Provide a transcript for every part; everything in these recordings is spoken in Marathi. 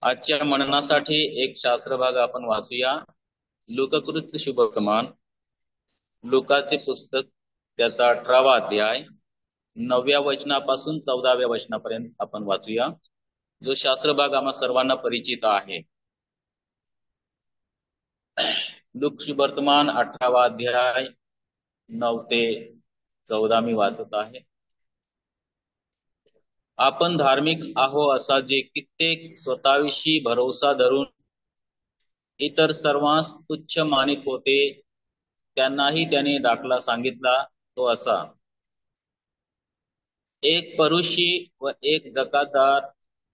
आजच्या मननासाठी एक शास्त्र भाग आपण वाचूया. लोककृत शुभवर्तमान, लोकाचे पुस्तक, त्याचा 18वा अध्याय 9व्या वचनापासून 14व्या वचनापर्यंत आपण वाचूया, जो शास्त्र भाग आम्हा सर्वांना परिचित आहे. लूक शुभवर्तमान 18वा अध्याय 9 ते 14 मी वाचत आहे. आपण धार्मिक आहो असा जे कित्येक स्वतःविषयी भरोसा धरून इतर सर्वांस तुच्छ मानित होते, त्यांनाही त्याने दाखला सांगितला तो असा. एक परुषी व एक जकातदार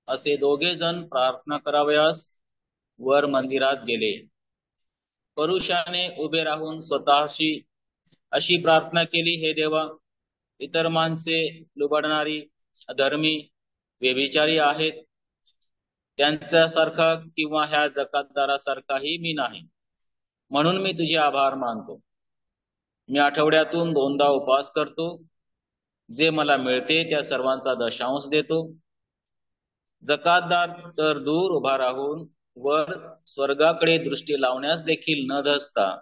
असे दोघे जण प्रार्थना करावयास वर मंदिरात गेले. परुषाने उभे राहून स्वतःशी अशी प्रार्थना केली, हे देवा, इतर माणसे लुबाडणारी, अधर्मी, व्यभिचारी आहेत, त्यांच्यासारखा किंवा ह्या जकातदारासारखाही मी नाही, म्हणून मी तुझे आभार मानतो. मी आठवड्यातून 2दा उपवास करतो, जे मला मिळते त्या सर्वांचा दशांश देतो. जकातदार तर दूर उभा राहून वर स्वर्गाकडे दृष्टी लावण्यास देखील न धसता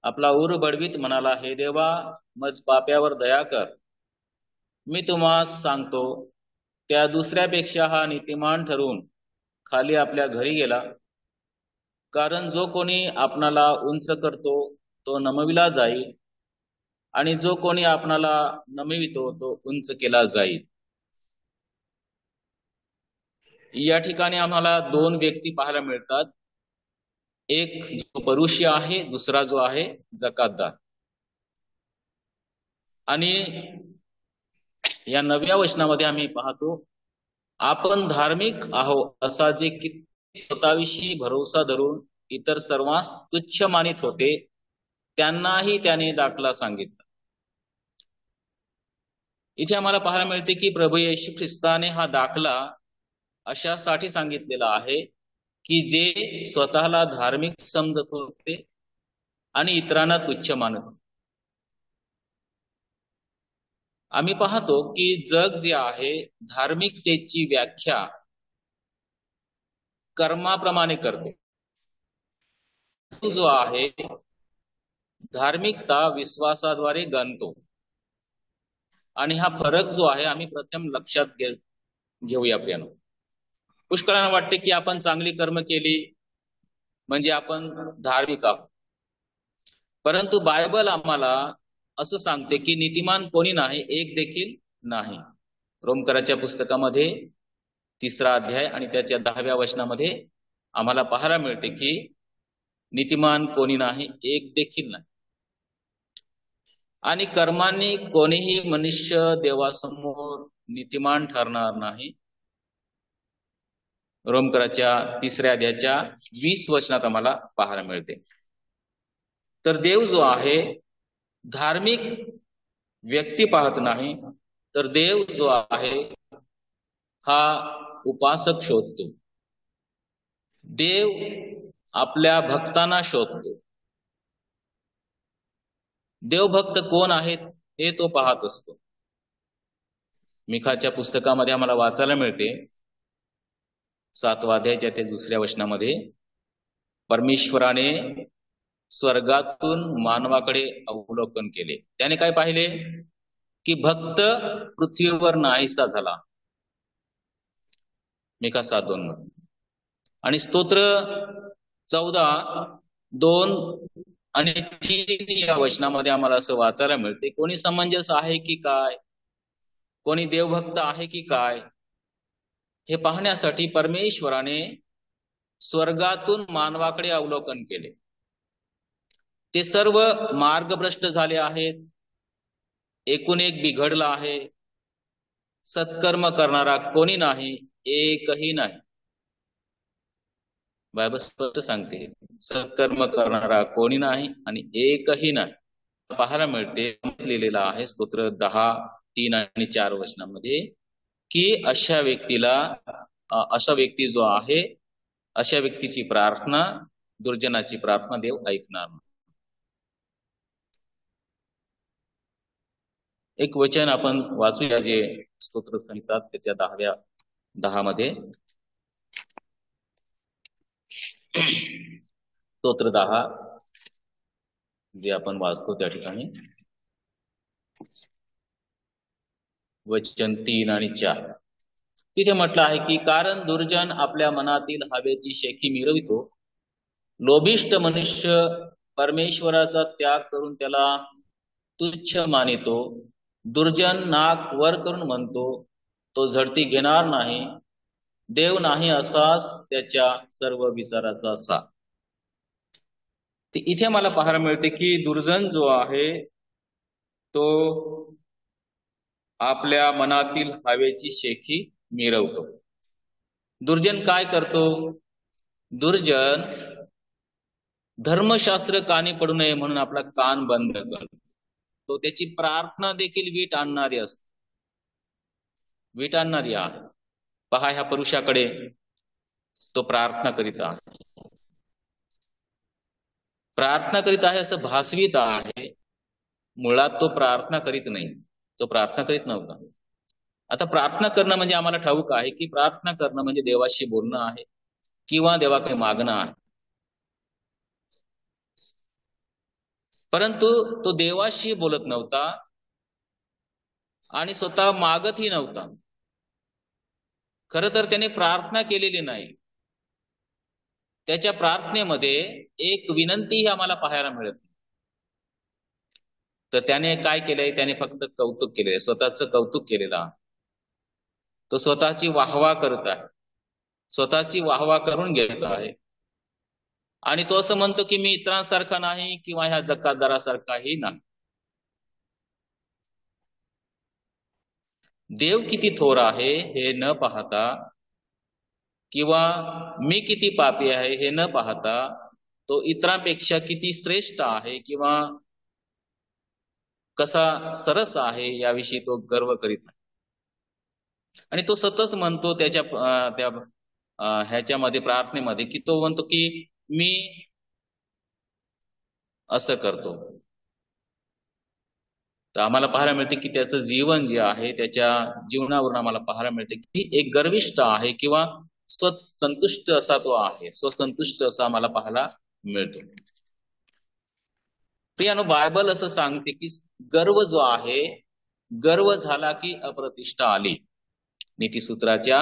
आपला उर बडवीत म्हणाला, हे देवा, मज पाप्यावर दया कर. मी तुम्हास सांगतो, त्या दुसऱ्यापेक्षा हा नीतिमान ठरून खाली आपल्या घरी गेला. कारण जो कोणी आपणाला उंच करतो तो नमविला जाईल, आणि जो कोणी आपणाला नमवितो तो उंच केला जाईल. या ठिकाणी आम्हाला 2 व्यक्ती पाहायला मिळतात. एक जो परुषी आहे, दुसरा जो आहे जकातदार. आणि या 9व्या वचनामध्ये आम्ही पाहतो, आपण धार्मिक आहो असा जे किती स्वतःविषयी भरोसा धरून इतर सर्वांस तुच्छ मानित होते, त्यांनाही त्याने दाखला सांगितला. इथे आम्हाला पाहायला मिळते की प्रभू येशू ख्रिस्ताने हा दाखला अशासाठी सांगितलेला आहे की जे स्वतःला धार्मिक समजत होते आणि इतरांना तुच्छ मानत. आम्ही पाहतो की जग जे आहे धार्मिकतेची व्याख्या कर्माप्रमाणे करते. जो आहे धार्मिकता विश्वासाद्वारे गणतो. आणि हा फरक जो आहे आम्ही प्रथम लक्षात घेऊया प्रियानो. पुष्कळांना वाटते की आपण चांगली कर्म केली म्हणजे आपण धार्मिक आहोत, परंतु बायबल आम्हाला असं सांगते की नीतिमान कोणी नाही, एक देखील नाही. रोमकराच्या पुस्तकामध्ये 3रा अध्याय आणि त्याच्या 10व्या वचनामध्ये आम्हाला पाहायला मिळते की नीतिमान कोणी नाही, एक देखील नाही. आणि कर्मांनी कोणीही मनुष्य देवासमोर नीतिमान ठरणार नाही. रोमकराच्या 3ऱ्या अध्यायाच्या 20 वचनात आम्हाला पाहायला मिळते. तर देव जो आहे धार्मिक व्यक्ती पाहत नाही, तर देव जो आहे हा उपासक शोधतो. देव आपल्या भक्तांना शोधतो. देवभक्त कोण आहेत हे तो पाहत असतो. मिखाच्या पुस्तकामध्ये आम्हाला वाचायला मिळते 7व्या अध्यायाच्या ते 2ऱ्या वचनामध्ये, परमेश्वराने स्वर्गातून मानवाकडे अवलोकन केले. त्याने काय पाहिले की भक्त पृथ्वीवर नाहीसा झाला, मिखा 7:2 आणि स्तोत्र 14:2 आणि 3 या वचनामध्ये आम्हाला असं वाचायला मिळते, कोणी समंजस आहे की काय, कोणी देवभक्त आहे की काय, हे पाहण्यासाठी परमेश्वराने स्वर्गातून मानवाकडे अवलोकन केले. ते सर्व मार्गभ्रष्ट झाले आहेत, एकूण एक बिघडला आहे, सत्कर्म करणारा कोणी नाही, एकही नाही. बायबल स्पष्ट सांगते, सत्कर्म करणारा कोणी नाही आणि एकही नाही. पाहायला मिळते लिहिलेला आहे स्तोत्र 10:3 आणि 4 वचनामध्ये की अशा व्यक्ती जो आहे, अशा व्यक्तीची प्रार्थना, दुर्जनाची प्रार्थना देव ऐकणार नाही. एक वचन आपण वाचूया जे स्तोत्र संहितात त्याच्या 10 मध्ये, स्तोत्र 10 जे आपण वाचतो त्या ठिकाणी वचन 3 आणि 4 तिथे म्हटलं आहे की कारण दुर्जन आपल्या मनातील हवेची शेकी मिरवितो, लोभिष्ठ मनुष्य परमेश्वराचा त्याग करून त्याला तुच्छ मानितो. दुर्जन नाक वर करून म्हणतो, तो झडती घेणार नाही, देव नाही असाच त्याच्या सर्व विचाराचा असा. इथे मला पाहायला मिळते की दुर्जन जो आहे तो आपल्या मनातील हवेची शेकी मिरवतो. दुर्जन काय करतो? दुर्जन धर्मशास्त्र कानी पडू नये म्हणून आपला कान बंद करतो. तो त्याची प्रार्थना देखील वीट आणणारी असते. वीट आणणारी आहे. पहा ह्या पुरुषाकडे तो प्रार्थना करीत आहे. प्रार्थना करीत आहे असं भासवीत आहे, मुळात तो प्रार्थना करीत नाही. तो प्रार्थना करीत नव्हता. आता प्रार्थना करणं म्हणजे आम्हाला ठाऊक आहे की प्रार्थना करणं म्हणजे देवाशी बोलणं आहे किंवा देवाकडे मागणं आहे. परंतु तो देवाशी बोलत नव्हता आणि स्वतः मागतही नव्हता. खरं तर त्याने प्रार्थना केलेली नाही. त्याच्या प्रार्थनेमध्ये एक विनंतीही आम्हाला पाहायला मिळत नाही. तर त्याने काय केलंय? त्याने फक्त कौतुक केलंय, स्वतःचं कौतुक केलेलं आहे. तो स्वतःची वाहवा करत आहे, स्वतःची वाहवा करून घेत आहे. आणि तो असं म्हणतो की मी इतरांसारखा नाही किंवा ह्या जकातदारासारखाही नाही. देव किती थोर आहे हे न पाहता किंवा मी किती पापी आहे हे न पाहता तो इतरांपेक्षा किती श्रेष्ठ आहे किंवा कसा सरस आहे याविषयी तो गर्व करीत नाही. आणि तो सतत म्हणतो त्याच्या त्या ह्याच्यामध्ये प्रार्थनेमध्ये की तो म्हणतो की मी असं करतो. तर आम्हाला पाहायला मिळते की त्याचं जीवन जे आहे त्याच्या जीवनावरून आम्हाला पाहायला मिळते की एक गर्विष्ठ आहे किंवा स्वसंतुष्ट असा तो आहे. स्वसंतुष्ट असा आम्हाला पाहायला मिळतो. प्रियानो, बायबल असं सांगते की गर्व जो आहे, गर्व झाला की अप्रतिष्ठा आली. नीतिसूत्राच्या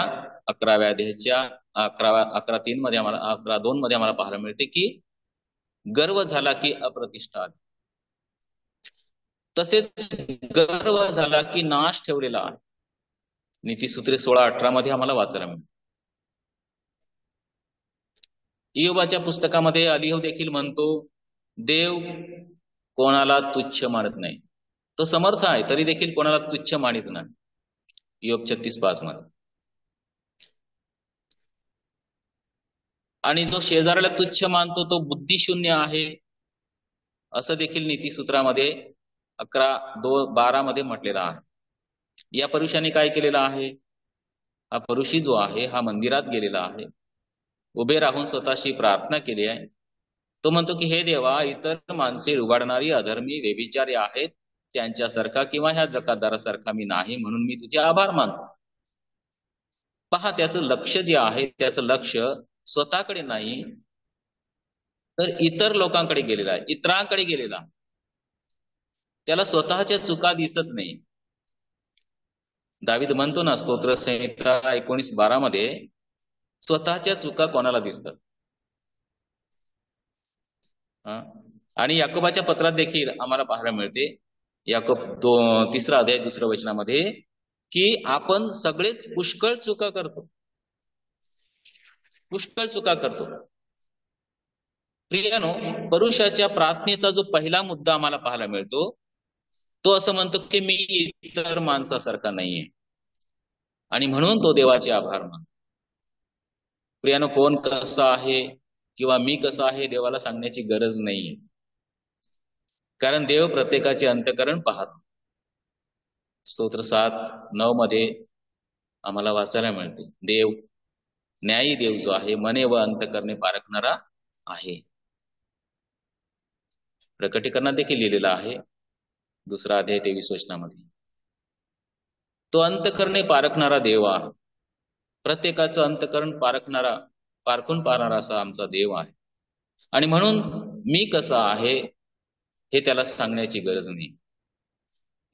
11व्या अध्यायाच्या 11:3 मध्ये आम्हाला 11:2 मध्ये आम्हाला पाहायला मिळते की गर्व झाला की अप्रतिष्ठा आली. तसेच गर्व झाला की नाश ठेवलेला आहे. नीतिसूत्रे 16:18 मध्ये आम्हाला वाचायला मिळते. इयोबाच्या पुस्तकामध्ये अलिहू देखील म्हणतो, देव कोणाला तुच्छ मानत नाही. तो समर्थ आहे तरी देखील कोणाला तुच्छ मानित नाही. इयोब 36:5 मध्ये. आणि जो शेजाऱ्याला तुच्छ मानतो तो बुद्धिशून्य आहे असं देखील नीतिसूत्रामध्ये 11:12 मध्ये म्हटलेलं आहे. या पुरुषाने काय केलेलं आहे? हा पुरुषी जो आहे हा मंदिरात गेलेला आहे, उभे राहून स्वतःशी प्रार्थना केली आहे. तो म्हणतो की हे देवा, इतर माणसे उघडणारी अधर्मी व्यभिचारी आहेत त्यांच्यासारखा किंवा ह्या जकातदारासारखा मी नाही, म्हणून मी तुझे आभार मानतो. पहा, त्याचं लक्ष जे आहे त्याचं लक्ष स्वतःकडे नाही तर इतर लोकांकडे गेलेला आहे, इतरांकडे गेलेला. त्याला स्वतःच्या चुका दिसत नाही. दावीद म्हणतो ना स्तोत्र संहिता 19:12 मध्ये, स्वतःच्या चुका कोणाला दिसतात. आणि याकोबाच्या पत्रात देखील आम्हाला पाहायला मिळते, याकोब 3 अध्याय 2 वचनामध्ये, की आपण सगळेच पुष्कळ चुका करतो, पुष्कळ चुका करतो. प्रियानो, पुरुषाच्या प्रार्थनेचा जो पहिला मुद्दा आम्हाला पाहायला मिळतो तो असं म्हणतो की मी इतर माणसासारखा नाहीये आणि म्हणून तो देवाचे आभार मानतो. प्रियानो, कोण कसा आहे किंवा मी कसा आहे देवाला सांगण्याची गरज नाहीये, कारण देव प्रत्येकाचे अंतःकरण पाहतो. स्तोत्र 7:9 मध्ये आम्हाला वाचायला मिळते, देव न्यायी देव जो आहे मने व अंतःकरणे पारखणारा आहे. प्रकटीकरणात देखील लिहिलेला आहे 2 अध्याय 23 वचनामध्ये. तो अंतःकरणे पारखणारा देव आहे, प्रत्येकाचं अंतःकरण पारखणारा पारखून पाहणारा असा आमचा देव आहे. आणि म्हणून मी कसा आहे हे त्याला सांगण्याची गरज नाही,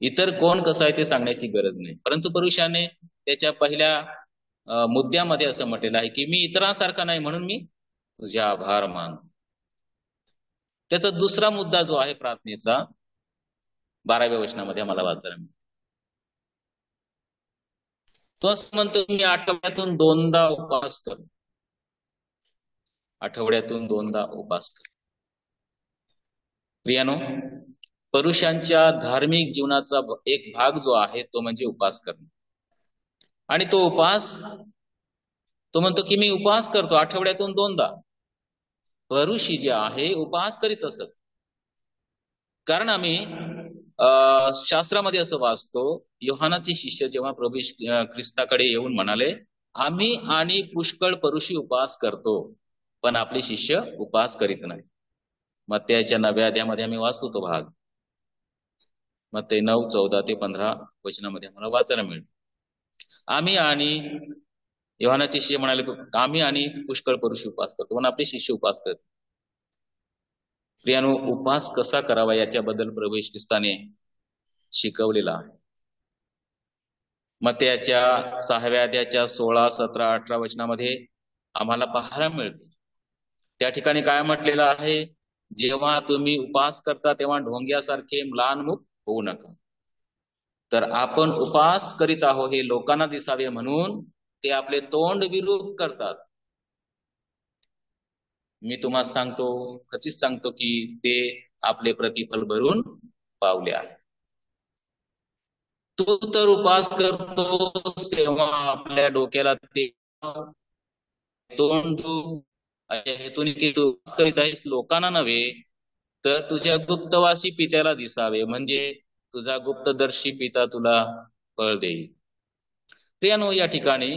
इतर कोण कसं आहे ते सांगण्याची गरज नाही. परंतु पुरुषाने त्याच्या पहिल्या मुद्द्यामध्ये असं म्हटलेलं आहे की मी इतरांसारखा नाही म्हणून मी तुझे आभार मानतो. त्याचा दुसरा मुद्दा जो आहे प्रार्थनेचा 12व्या वचनामध्ये आम्हाला वाचायला मिळतो. तो असं म्हणतो मी आठवड्यातून 2दा उपवास करतो. आठवड्यातून 2दा उपवास करतो. प्रियानो, पुरुषांच्या धार्मिक जीवनाचा एक भाग जो आहे तो म्हणजे उपवास करणे. आणि तो उपवास तो म्हणतो की मी उपवास करतो आठवड्यातून 2दा. पुरुषी जे आहे उपवास करीत असत. कारण आम्ही शास्त्रामध्ये असं वाचतो, योहानाचे शिष्य जेव्हा प्रभू ख्रिस्ताकडे येऊन म्हणाले आम्ही आणि पुष्कळ पुरुषी उपवास करतो पण आपले शिष्य उपवास करीत नाही. मत्तयाच्या 9व्या अध्यायामध्ये आम्ही वाचतो तो भाग. मत्तय 9:14-15 वचनामध्ये आम्हाला वाचायला मिळतो. आम्ही आणि योहानाचे शिष्य म्हणाले आम्ही आणि पुष्कळ पुरुषी उपवास करतो पण आपले शिष्य उपवास करतात. प्रियानो, उपवास कसा करावा याच्याबद्दल प्रभू ख्रिस्ताने शिकवलेला आहे. मत्तयाच्या 6व्या अध्यायाच्या 16, 17, 18 वचनामध्ये आम्हाला पाहायला मिळते. त्या ठिकाणी काय म्हटलेलं आहे, जेव्हा तुम्ही उपवास करता तेव्हा ढोंग्यासारखे म्लानमुख होऊ नका. तर आपण उपवास करीत आहोत हे लोकांना दिसावे म्हणून ते आपले तोंड विरूप करतात. मी तुम्हाला सांगतो, खचित सांगतो की ते आपले प्रतिफल भरून पावले आहे. तू तर उपवास करतोस तेव्हा आपल्या डोक्याला ते तोंड हेतून की तू करीत आहेस लोकांना नव्हे तर तुझ्या गुप्तवासी पित्याला दिसावे, म्हणजे तुझा गुप्तदर्शी पिता तुला फळ देईल. प्रियानो, या ठिकाणी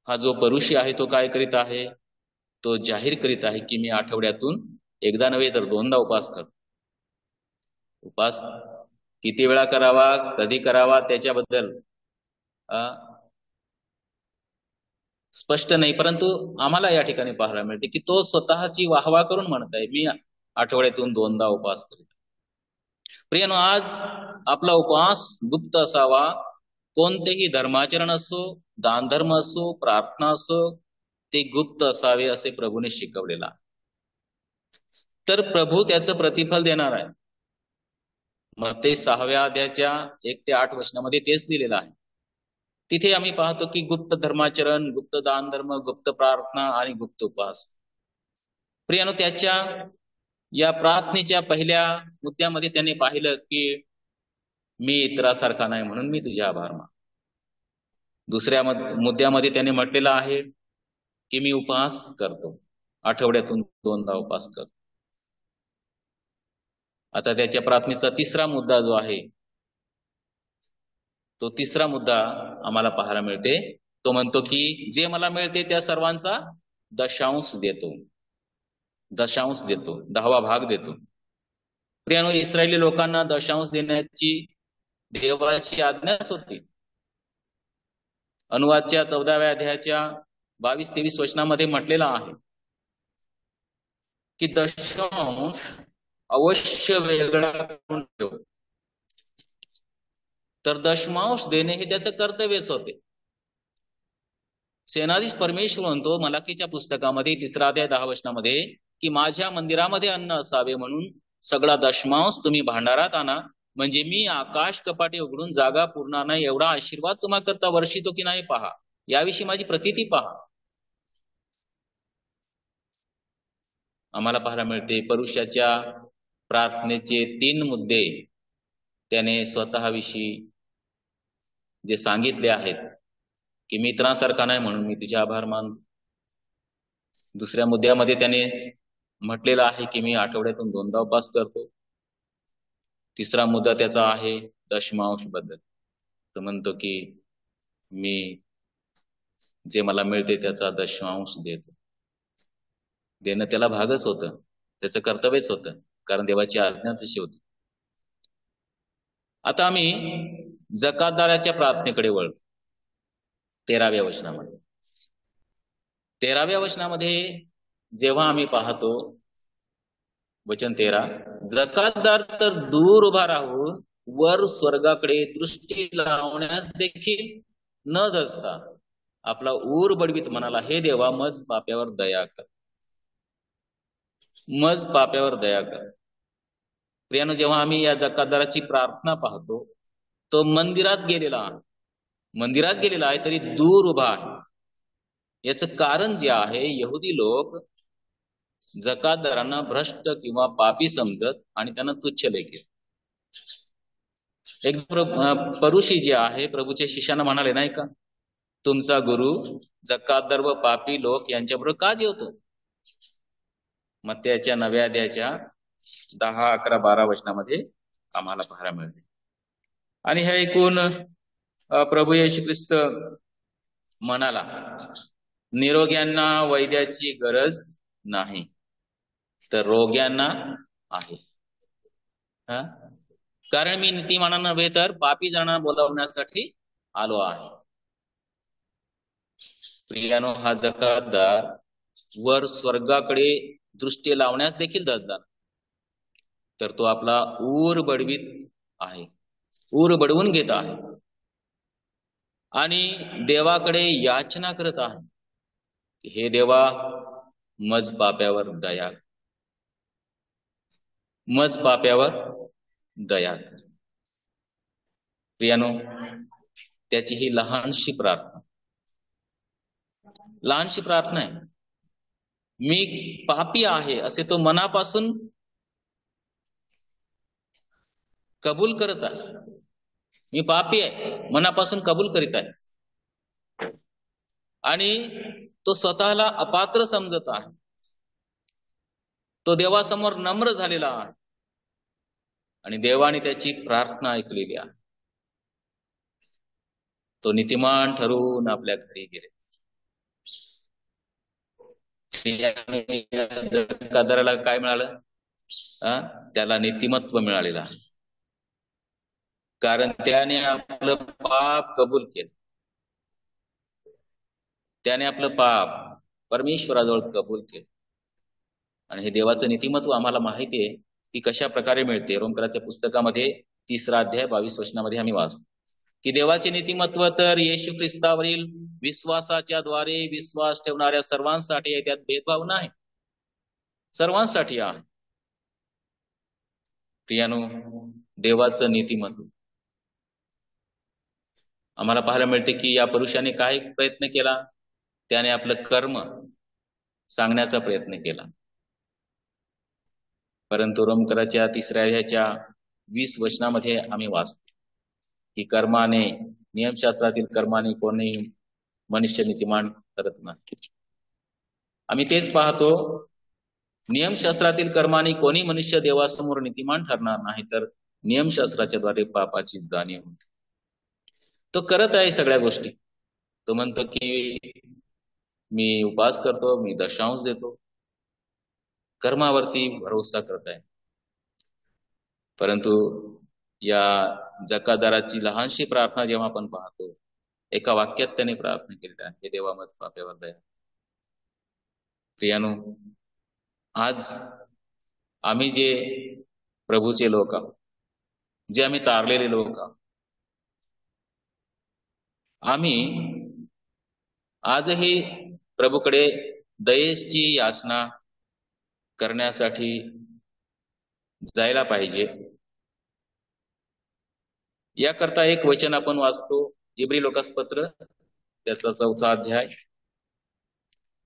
हा जो पुरुषी आहे तो काय करीत आहे, तो जाहीर करीत आहे की मी आठवड्यातून 1दा नव्हे तर 2दा उपवास करतो. उपवास किती वेळा करावा, कधी करावा त्याच्याबद्दल स्पष्ट नाही, परंतु आम्हाला या ठिकाणी पाहायला मिळते की तो स्वतःची वाहवा करून म्हणत आहे मी आठवड्यातून 2दा उपवास करतो. प्रियानो, आज आपला उपवास गुप्त असावा. कोणतेही धर्माचरण असो, दानधर्म असो, प्रार्थना असो, ते गुप्त असावे असे प्रभूने शिकवलेला. तर प्रभू त्याचं प्रतिफल देणार आहे. मत्तय 6व्या अध्यायाच्या 1 ते 8 वचनामध्ये तेच दिलेलं आहे. तिथे आम्ही पाहतो की गुप्त धर्माचरण, गुप्त दानधर्म, गुप्त प्रार्थना आणि गुप्त उपवास. प्रियानो, त्याच्या या प्रार्थनेच्या पहिल्या मुद्द्यामध्ये त्याने पाहिलं की मी इतरासारखा नाही म्हणून मी तुझे आभार मानतो. दुसऱ्या मुद्द्यामध्ये त्याने म्हटलेलं आहे की मी उपवास करतो, आठवड्यातून 2दा उपवास करतो. आता त्याच्या प्रार्थनेचा तिसरा मुद्दा जो आहे, तो तिसरा मुद्दा आम्हाला पाहायला मिळते. तो म्हणतो की जे मला मिळते त्या सर्वांचा दशांश देतो, 10वा भाग देतो. प्रियानो, इस्रायली लोकांना दशांश देण्याची देवाची आज्ञाच होती. अनुवादच्या 14व्या अध्यायाच्या 22-23 वचनामध्ये म्हटलेला आहे की दशांश अवश्य वेगळा करून ठेव. तर दशमांश देणे हे त्याचं कर्तव्यच होते. सेनाधीश परमेश्वर म्हणतो मलाकीच्या पुस्तकामध्ये 3 अध्याय 10 वचनामध्ये की माझ्या मंदिरामध्ये अन्न असावे म्हणून सगळा दशमांश तुम्ही भांडारात आणा, म्हणजे मी आकाश कपाटे उघडून जागा पुरणार नाही एवढा आशीर्वाद तुम्हा करता वर्षितो की नाही पहा, याविषयी माझी प्रतीती पहा. आम्हाला पाहायला मिळते पुरुषाच्या प्रार्थनेचे 3 मुद्दे त्याने स्वतःविषयी जे सांगितले आहेत की मी इतरांसारखा नाही म्हणून मी तुझे आभार मानतो. दुसऱ्या मुद्द्यामध्ये त्याने म्हटलेलं आहे की मी आठवड्यातून 2दा उपवास करतो. तिसरा मुद्दा त्याचा आहे दशमांश बद्दल. तो म्हणतो की मी जे मला मिळते त्याचा दशमांश देतो. देणं त्याला भागच होतं, त्याचं कर्तव्यच होतं, कारण देवाची आज्ञा तशी होती. आता आम्ही जकातदाराच्या प्रार्थनेकडे वळतो 13व्या वचनामध्ये. 13व्या वचनामध्ये जेव्हा आम्ही पाहतो, वचन 13, जकातदार तर दूर उभा राहून वर स्वर्गाकडे दृष्टी लावण्यास देखील न दसता आपला ऊर बडवीत म्हणाला, हे देवा, मज पाप्यावर दया कर, मज पाप्यावर दया कर. प्रियानो, जेव्हा आम्ही या जकातदाराची प्रार्थना पाहतो, तो मंदिरात गेलेला आहे तरी दूर उभा आहे. याचं कारण जे आहे, यहुदी लोक जकातदारांना भ्रष्ट किंवा पापी समजत आणि त्यांना तुच्छ लेखित. एक परुषी जे आहे प्रभूच्या शिष्यानं म्हणाले नाही का, तुमचा गुरु जकातदार व पापी लोक यांच्याबरोबर का जेवतो? मत्त्याच्या 9व्या अध्यायाच्या 10, 11, 12 वचनामध्ये आम्हाला पाहायला मिळते. आणि हे ऐकून प्रभू येशू ख्रिस्त म्हणाला, निरोग्यांना वैद्याची गरज नाही, तर रोग्यांना आहे. कारण मी नीतिमानांना नव्हे तर पापी जणांना बोलावण्यासाठी आलो आहे. प्रियानो, हा जकातदार वर स्वर्गाकडे दृष्टी लावण्यास देखील दसदार, तर तो आपला ऊर बडवीत आहे, ऊर बडवून घेत आहे आणि देवाकडे याचना करत आहे, हे देवा, मज पाप्यावर दया, मज पाप्यावर दया. प्रियानो, त्याची ही लहानशी प्रार्थना आहे. मी पापी आहे असे तो मनापासून कबूल करत आहे. मी पापी आहे मनापासून कबूल करीत आहे आणि तो स्वतःला अपात्र समजत आहे. तो देवासमोर नम्र झालेला आहे आणि देवाने त्याची प्रार्थना ऐकलेली आहे. तो नीतिमान ठरवून आपल्या घरी गेले. जकातदाराला काय मिळालं? त्याला नीतिमत्व मिळालेलं आहे, कारण त्याने आपलं पाप कबूल केलं. त्याने आपलं पाप परमेश्वराजवळ कबूल केलं. आणि हे देवाचं नीतिमत्व आम्हाला माहिती आहे की कशा प्रकारे मिळते. रोमकराच्या पुस्तकामध्ये 3रा अध्याय 22 वचनामध्ये आम्ही वाचतो की देवाचे नीतिमत्व तर येशू ख्रिस्तावरील विश्वासाच्या द्वारे विश्वास ठेवणाऱ्या सर्वांसाठी आहे, त्यात भेदभाव नाही, सर्वांसाठी आहे. प्रियानो, देवाचं नीतिमत्व आम्हाला पाहायला मिळते की या पुरुषाने काय प्रयत्न केला? त्याने आपलं कर्म सांगण्याचा प्रयत्न केला. परंतु रोमकराच्या 3ऱ्या अध्यायाच्या 20 वचनामध्ये आम्ही वाचतो की कर्माने, नियमशास्त्रातील कर्माने कोणीही मनुष्य नीतिमान करत नाही. आम्ही तेच पाहतो, नियमशास्त्रातील कर्माने कोणी मनुष्य देवासमोर नीतिमान ठरणार नाही, तर नियमशास्त्राच्या द्वारे पापाची जाणीव होते. तो करत आहे सगळ्या गोष्टी. तो म्हणतो की मी उपवास करतो, मी दशांश देतो, कर्मावरती भरोसा करत आहे. परंतु या जकातदाराची लहानशी प्रार्थना जेव्हा आपण पाहतो, एका वाक्यात त्याने प्रार्थना केली आहे, हे देवा, मज पाप्यावर दया. प्रियानो, आज आम्ही जे प्रभूचे लोक आहोत, जे आम्ही तारलेले लोक आहोत, आम्ही आजही प्रभूकडे दयेची याचना करण्यासाठी जायला पाहिजे. याकरता एक वचन आपण वाचतो, इब्री लोकासपत्र त्याचा 4था अध्याय,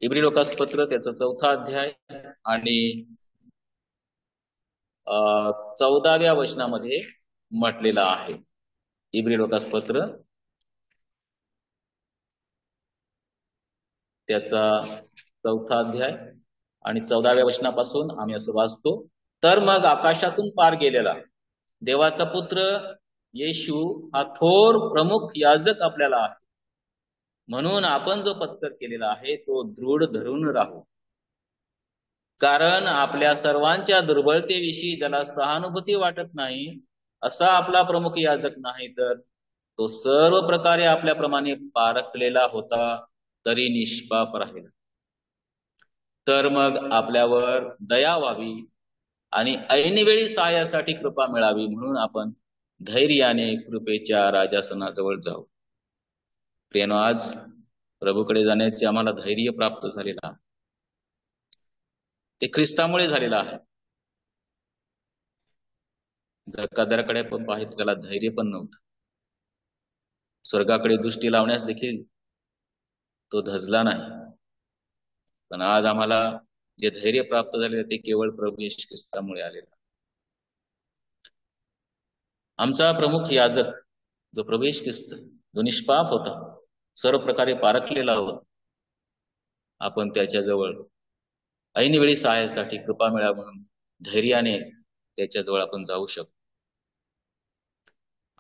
इब्री लोकासपत्र त्याचा 4था अध्याय आणि 14व्या वचनामध्ये म्हटलेलं आहे. इब्री लोकासपत्र त्याचा 4था अध्याय आणि 14व्या वचनापासून आम्ही असं वाचतो, तर मग आकाशातून पार गेलेला देवाचा पुत्र येशू हा थोर प्रमुख याजक आपल्याला आहे, म्हणून आपण जो पत्कर केलेला आहे तो दृढ धरून राहू. कारण आपल्या सर्वांच्या दुर्बलतेविषयी ज्याला सहानुभूती वाटत नाही असा आपला प्रमुख याजक नाही, तर तो सर्व प्रकारे आपल्याप्रमाणे पारखलेला होता तरी निष्पाप राहिला. तर मग आपल्यावर दया व्हावी आणि ऐनवेळी सहाय्यासाठी कृपा मिळावी, म्हणून आपण धैर्याने कृपेच्या राजासनाजवळ जाऊ. प्रियानो, आज प्रभूकडे जाण्याचे आम्हाला धैर्य प्राप्त झालेलं आहे. ते ख्रिस्तामुळे झालेलं आहे. जकादाराकडे पण पाहिजे, त्याला धैर्य पण नव्हतं. स्वर्गाकडे दृष्टी लावण्यास देखील तो धजला नाही. पण आज आम्हाला जे धैर्य प्राप्त झाले ते केवळ प्रभू येशू ख्रिस्तामुळे आलेलं. आमचा प्रमुख याजक जो प्रभू येशू ख्रिस्त, जो निष्पाप होता, सर्व प्रकारे पारखलेला होता, आपण त्याच्याजवळ ऐनवेळी सहाय्यासाठी कृपा मिळावी म्हणून धैर्याने त्याच्याजवळ आपण जाऊ शकतो.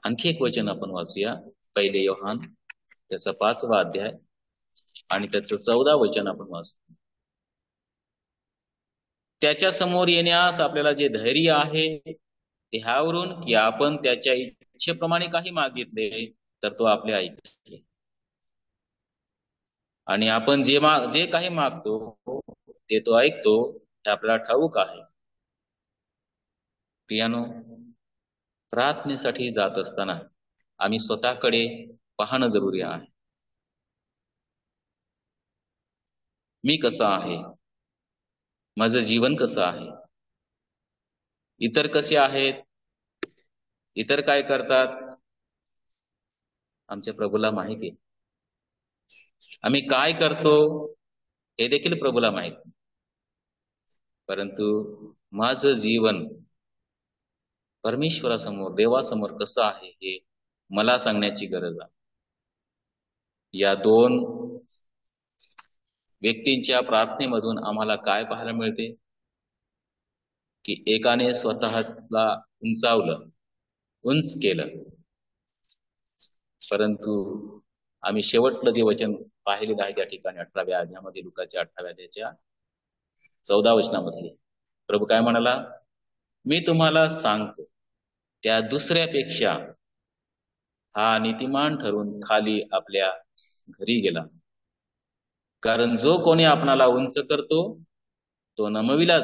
आणखी एक वचन आपण वाचूया, 1 योहान त्याचा 5वा अध्याय आणि त्याचं 14 वचन आपण वाचतो. त्याच्या समोर येण्यास आपल्याला जे धैर्य आहे ते ह्यावरून की आपण त्याच्या इच्छेप्रमाणे काही मागितले तर तो आपले ऐकते, आणि आपण जे काही मागतो ते तो ऐकतो, हे आपल्याला ठाऊक आहे. प्रियानो, प्रार्थनेसाठी जात असताना आम्ही स्वतःकडे पाहणं जरुरी आहे. मी कसा आहे, माझं जीवन कसं आहे, इतर कसे आहेत, इतर काय करतात, आमच्या प्रभूला माहिती आहे. आम्ही काय करतो हे देखील प्रभूला माहिती. परंतु माझं जीवन परमेश्वरासमोर, देवासमोर कसं आहे हे मला सांगण्याची गरज आहे. या दोन व्यक्तींच्या प्रार्थनेमधून आम्हाला काय पाहायला मिळते की एकाने स्वतःला उंच केलं, परंतु आम्ही शेवटलं जे वचन पाहिलेलं आहे त्या ठिकाणी 18व्या अध्यायामध्ये, लुकाच्या 18व्या अध्यायाच्या 14 वचनामध्ये प्रभू काय म्हणाला, मी तुम्हाला सांगतो त्या दुसऱ्यापेक्षा हा नीतिमान ठरून खाली आपल्या घरी गेला. कारण जो कोणी आपणाला उंच करतो तो नमविला